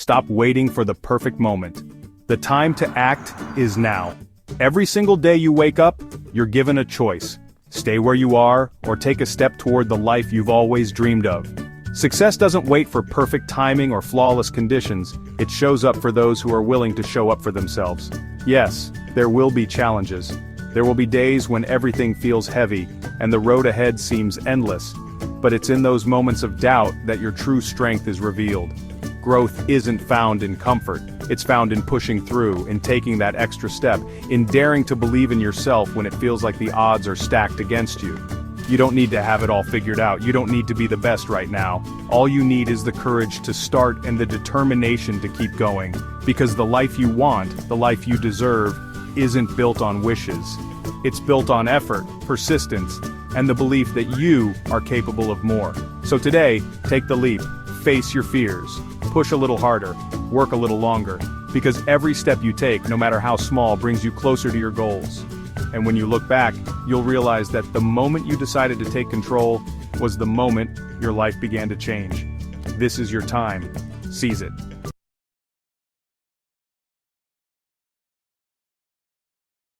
Stop waiting for the perfect moment. The time to act is now. Every single day you wake up, you're given a choice. Stay where you are, or take a step toward the life you've always dreamed of. Success doesn't wait for perfect timing or flawless conditions, it shows up for those who are willing to show up for themselves. Yes, there will be challenges. There will be days when everything feels heavy, and the road ahead seems endless. But it's in those moments of doubt that your true strength is revealed. Growth isn't found in comfort, it's found in pushing through, in taking that extra step, in daring to believe in yourself when it feels like the odds are stacked against you. You don't need to have it all figured out, you don't need to be the best right now. All you need is the courage to start and the determination to keep going. Because the life you want, the life you deserve, isn't built on wishes. It's built on effort, persistence, and the belief that you are capable of more. So today, take the leap, face your fears, push a little harder, work a little longer, because every step you take, no matter how small, brings you closer to your goals. And when you look back, you'll realize that the moment you decided to take control was the moment your life began to change. This is your time. Seize it.